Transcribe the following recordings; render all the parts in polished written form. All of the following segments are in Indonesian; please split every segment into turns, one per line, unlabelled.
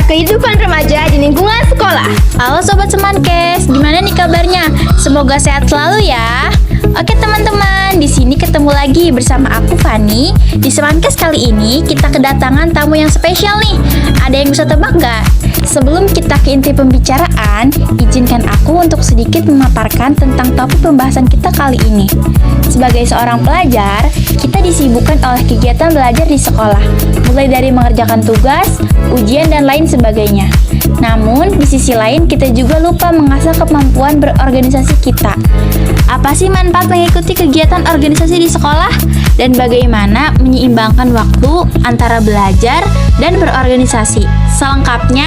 kehidupan remaja di lingkungan sekolah.
Halo Sobat Semankes, gimana nih kabarnya? Semoga sehat selalu ya. Oke teman-teman, di sini ketemu lagi bersama aku Fani. Di Semankes kali ini kita kedatangan tamu yang spesial nih. Ada yang bisa tebak nggak? Sebelum kita ke inti pembicaraan, izinkan aku untuk sedikit memaparkan tentang topik pembahasan kita kali ini. Sebagai seorang pelajar, kita disibukkan oleh kegiatan belajar di sekolah, mulai dari mengerjakan tugas, ujian, dan lain sebagainya. Namun, di sisi lain kita juga lupa mengasah kemampuan berorganisasi kita. Apa sih manfaat mengikuti kegiatan organisasi di sekolah? Dan bagaimana menyeimbangkan waktu antara belajar dan berorganisasi? Selengkapnya,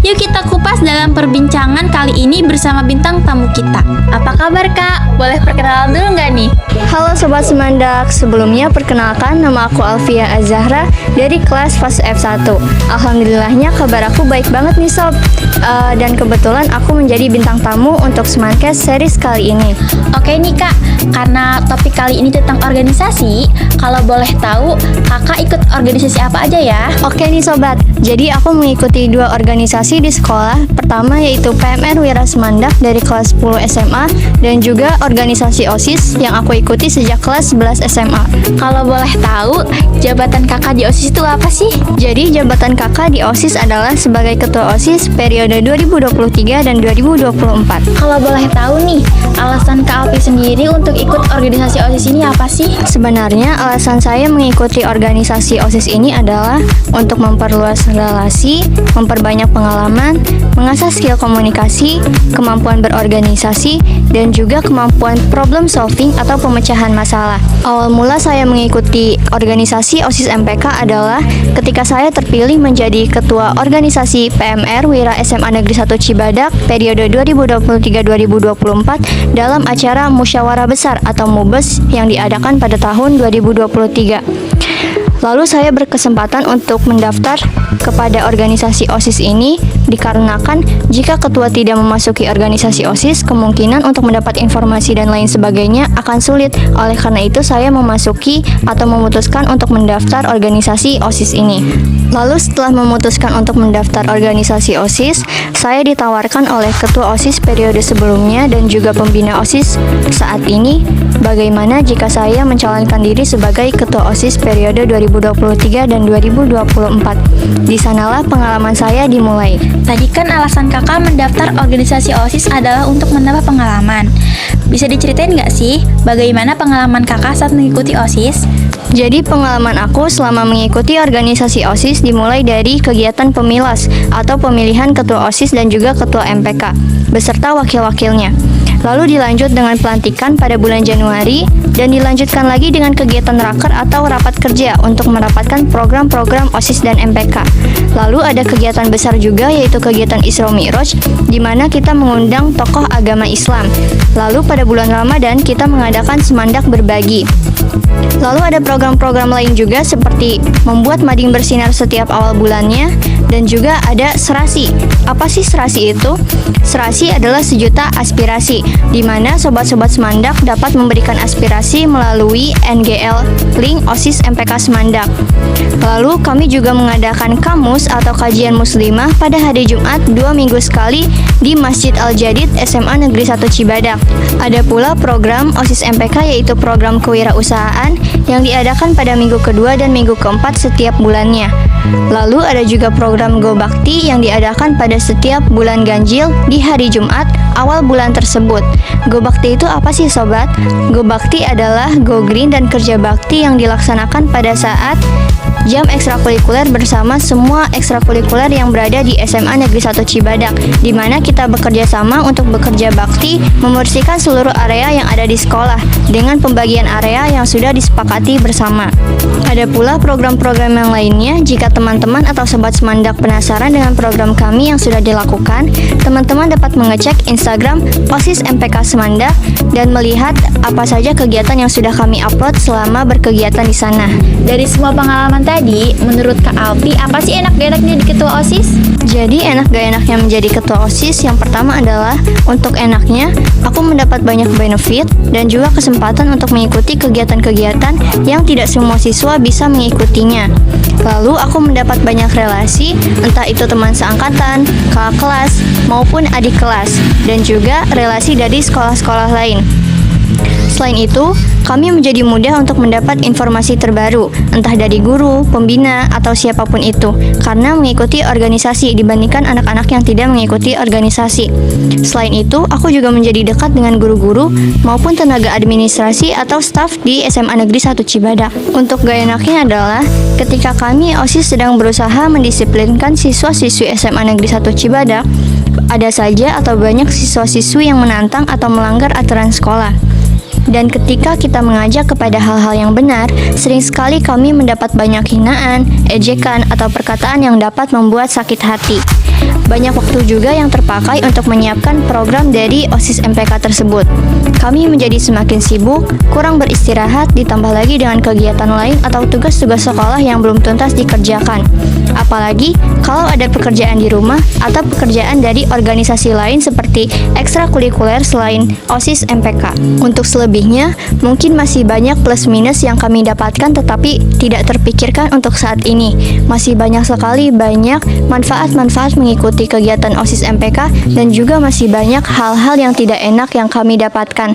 yuk kita kupas dalam perbincangan kali ini bersama bintang tamu kita. Apa kabar Kak? Boleh perkenalan dulu nggak nih?
Halo Sobat Semandak, sebelumnya perkenalkan nama aku Alfia Azahra dari kelas fase F1. Alhamdulillahnya kabar aku baik banget nih Sob. Dan kebetulan aku menjadi bintang tamu untuk Semankes series kali ini.
Oke nih Kak, karena topik kali ini tentang organisasi, kalau boleh tahu Kakak ikut organisasi apa aja ya?
Oke nih Sobat, jadi aku mengikuti 2 organisasi di sekolah. Pertama yaitu PMR Wira Semandak dari kelas 10 SMA dan juga organisasi OSIS yang aku ikuti sejak kelas 11 SMA.
Kalau boleh tahu, jabatan Kakak di OSIS itu apa sih?
Jadi jabatan kakak di OSIS adalah sebagai ketua OSIS periode 2023 dan 2024.
Kalau boleh tahu nih, alasan Kak Alfi sendiri untuk ikut organisasi OSIS ini apa sih?
Sebenarnya alasan saya mengikuti organisasi OSIS ini adalah untuk memperluas relasi, memperbanyak pengalaman, mengasah skill komunikasi, kemampuan berorganisasi, dan juga kemampuan problem solving atau pemecahan masalah. Awal mula saya mengikuti organisasi OSIS MPK adalah ketika saya terpilih menjadi ketua organisasi PMR Wira SMA Negeri 1 Cibadak periode 2023-2024 dalam acara Musyawarah Besar atau MUBES yang diadakan pada tahun 2023. Lalu saya berkesempatan untuk mendaftar kepada organisasi OSIS ini dikarenakan jika ketua tidak memasuki organisasi OSIS, kemungkinan untuk mendapat informasi dan lain sebagainya akan sulit. Oleh karena itu saya memasuki atau memutuskan untuk mendaftar organisasi OSIS ini. Lalu setelah memutuskan untuk mendaftar organisasi OSIS, saya ditawarkan oleh ketua OSIS periode sebelumnya dan juga pembina OSIS saat ini, bagaimana jika saya mencalonkan diri sebagai ketua OSIS periode 2023 dan 2024. Di sanalah pengalaman saya dimulai.
Tadi kan alasan Kakak mendaftar organisasi OSIS adalah untuk menambah pengalaman. Bisa diceritain nggak sih bagaimana pengalaman Kakak saat mengikuti OSIS?
Jadi pengalaman aku selama mengikuti organisasi OSIS dimulai dari kegiatan pemilas atau pemilihan ketua OSIS dan juga ketua MPK beserta wakil-wakilnya. Lalu dilanjut dengan pelantikan pada bulan Januari dan dilanjutkan lagi dengan kegiatan raker atau rapat kerja untuk merapatkan program-program OSIS dan MPK. Lalu ada kegiatan besar juga yaitu kegiatan Isra Mi'raj di mana kita mengundang tokoh agama Islam. Lalu pada bulan Ramadan kita mengadakan semandak berbagi. Lalu ada program-program lain juga seperti membuat mading bersinar setiap awal bulannya dan juga ada serasi. Apa sih serasi itu? Serasi adalah sejuta aspirasi, di mana sobat-sobat Semandak dapat memberikan aspirasi melalui NGL link OSIS MPK Semandak. Lalu kami juga mengadakan kamus atau kajian muslimah pada hari Jumat 2 minggu sekali di Masjid Al-Jadid SMA Negeri 1 Cibadak. Ada pula program OSIS MPK yaitu program kewirausahaan yang diadakan pada minggu kedua dan minggu keempat setiap bulannya. Lalu ada juga program Go Bakti yang diadakan pada setiap bulan ganjil di hari Jumat awal bulan tersebut. Go Bakti itu apa sih sobat? Go Bakti adalah Go Green dan kerja bakti yang dilaksanakan pada saat jam ekstrakurikuler bersama semua ekstrakurikuler yang berada di SMA Negeri 1 Cibadak, di mana kita bekerja sama untuk bekerja bakti membersihkan seluruh area yang ada di sekolah dengan pembagian area yang sudah disepakati bersama. Ada pula program-program yang lainnya. Jika teman-teman atau sobat Semandak penasaran dengan program kami yang sudah dilakukan, teman-teman dapat mengecek Instagram OSIS MPK Semandak dan melihat apa saja kegiatan yang sudah kami upload selama berkegiatan di sana.
Dari semua pengalaman tadi, menurut Kak Alfi, apa sih enak gak enaknya di ketua OSIS?
Jadi enak gak enaknya menjadi ketua OSIS, yang pertama adalah untuk enaknya, aku mendapat banyak benefit dan juga kesempatan untuk mengikuti kegiatan-kegiatan yang tidak semua siswa bisa mengikutinya. Lalu aku mendapat banyak relasi, entah itu teman seangkatan, kakak kelas, maupun adik kelas, dan juga relasi dari sekolah-sekolah lain. Selain itu, kami menjadi mudah untuk mendapat informasi terbaru, entah dari guru, pembina, atau siapapun itu, karena mengikuti organisasi dibandingkan anak-anak yang tidak mengikuti organisasi. Selain itu, aku juga menjadi dekat dengan guru-guru maupun tenaga administrasi atau staf di SMA Negeri 1 Cibadak. Untuk gak enaknya adalah, ketika kami OSIS sedang berusaha mendisiplinkan siswa-siswi SMA Negeri 1 Cibadak, ada saja atau banyak siswa-siswi yang menantang atau melanggar aturan sekolah. Dan ketika kita mengajak kepada hal-hal yang benar, sering sekali kami mendapat banyak hinaan, ejekan, atau perkataan yang dapat membuat sakit hati. Banyak waktu juga yang terpakai untuk menyiapkan program dari OSIS MPK tersebut. Kami menjadi semakin sibuk, kurang beristirahat, ditambah lagi dengan kegiatan lain atau tugas-tugas sekolah yang belum tuntas dikerjakan. Apalagi kalau ada pekerjaan di rumah atau pekerjaan dari organisasi lain seperti ekstrakurikuler selain OSIS MPK. Untuk selebihnya, mungkin masih banyak plus minus yang kami dapatkan tetapi tidak terpikirkan untuk saat ini. Masih banyak sekali manfaat-manfaat mengikuti kegiatan OSIS MPK dan juga masih banyak hal-hal yang tidak enak yang kami dapatkan.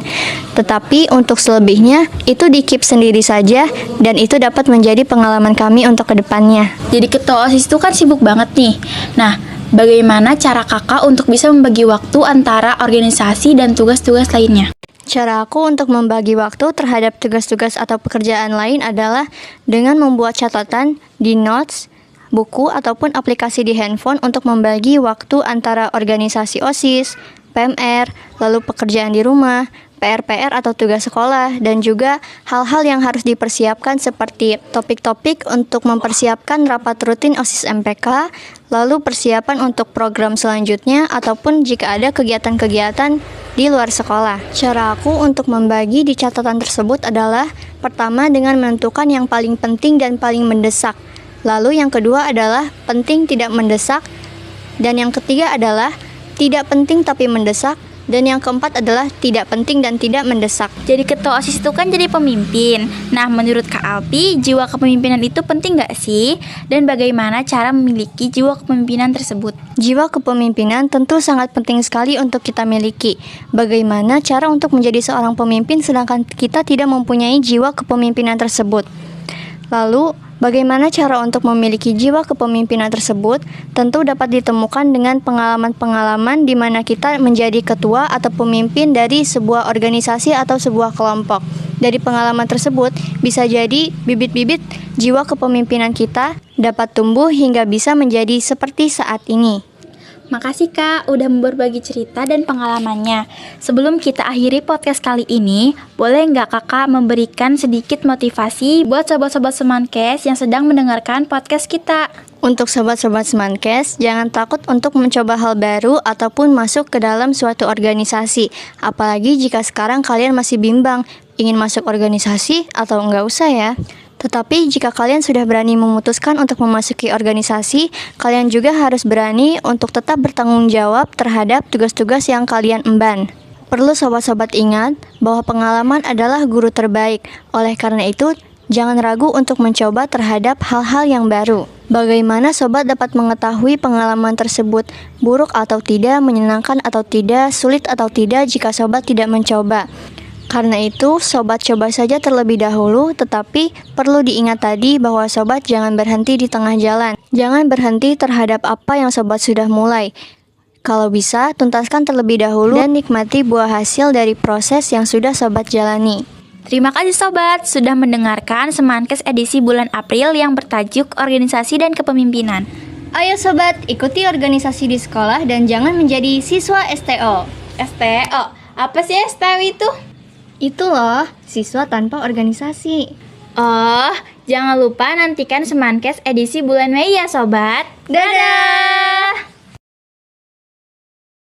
Tetapi untuk selebihnya, itu di-keep sendiri saja dan itu dapat menjadi pengalaman kami untuk kedepannya.
Jadi ketua OSIS itu kan sibuk banget nih. Nah, bagaimana cara kakak untuk bisa membagi waktu antara organisasi dan tugas-tugas lainnya?
Cara aku untuk membagi waktu terhadap tugas-tugas atau pekerjaan lain adalah dengan membuat catatan di notes, buku, ataupun aplikasi di handphone untuk membagi waktu antara organisasi OSIS, PMR, lalu pekerjaan di rumah, PR-PR atau tugas sekolah, dan juga hal-hal yang harus dipersiapkan seperti topik-topik untuk mempersiapkan rapat rutin OSIS MPK, lalu persiapan untuk program selanjutnya, ataupun jika ada kegiatan-kegiatan di luar sekolah. Cara aku untuk membagi di catatan tersebut adalah pertama dengan menentukan yang paling penting dan paling mendesak. Lalu yang kedua adalah penting tidak mendesak, dan yang ketiga adalah tidak penting tapi mendesak, dan yang keempat adalah tidak penting dan tidak mendesak.
Jadi ketua OSIS itu kan jadi pemimpin. Nah, menurut Kak Alpi, jiwa kepemimpinan itu penting nggak sih? Dan bagaimana cara memiliki jiwa kepemimpinan tersebut?
Jiwa kepemimpinan tentu sangat penting sekali untuk kita miliki. Bagaimana cara untuk menjadi seorang pemimpin sedangkan kita tidak mempunyai jiwa kepemimpinan tersebut? Lalu, bagaimana cara untuk memiliki jiwa kepemimpinan tersebut? Tentu dapat ditemukan dengan pengalaman-pengalaman di mana kita menjadi ketua atau pemimpin dari sebuah organisasi atau sebuah kelompok. Dari pengalaman tersebut, bisa jadi bibit-bibit jiwa kepemimpinan kita dapat tumbuh hingga bisa menjadi seperti saat ini.
Makasih Kak udah berbagi cerita dan pengalamannya. Sebelum kita akhiri podcast kali ini, boleh nggak Kakak memberikan sedikit motivasi buat sobat-sobat Semankes yang sedang mendengarkan podcast kita?
Untuk sobat-sobat Semankes, jangan takut untuk mencoba hal baru ataupun masuk ke dalam suatu organisasi. Apalagi jika sekarang kalian masih bimbang, ingin masuk organisasi atau enggak usah ya. Tetapi jika kalian sudah berani memutuskan untuk memasuki organisasi, kalian juga harus berani untuk tetap bertanggung jawab terhadap tugas-tugas yang kalian emban. Perlu sobat-sobat ingat bahwa pengalaman adalah guru terbaik. Oleh karena itu, jangan ragu untuk mencoba terhadap hal-hal yang baru. Bagaimana sobat dapat mengetahui pengalaman tersebut buruk atau tidak, menyenangkan atau tidak, sulit atau tidak jika sobat tidak mencoba? Karena itu, sobat coba saja terlebih dahulu, tetapi perlu diingat tadi bahwa sobat jangan berhenti di tengah jalan. Jangan berhenti terhadap apa yang sobat sudah mulai. Kalau bisa, tuntaskan terlebih dahulu dan nikmati buah hasil dari proses yang sudah sobat jalani.
Terima kasih sobat sudah mendengarkan Semankes edisi bulan April yang bertajuk Organisasi dan Kepemimpinan.
Ayo sobat, ikuti organisasi di sekolah dan jangan menjadi siswa STO.
STO? Apa sih STO itu?
Itu loh, siswa tanpa organisasi.
Oh, jangan lupa nantikan Semankes edisi bulan Mei ya sobat. Dadah!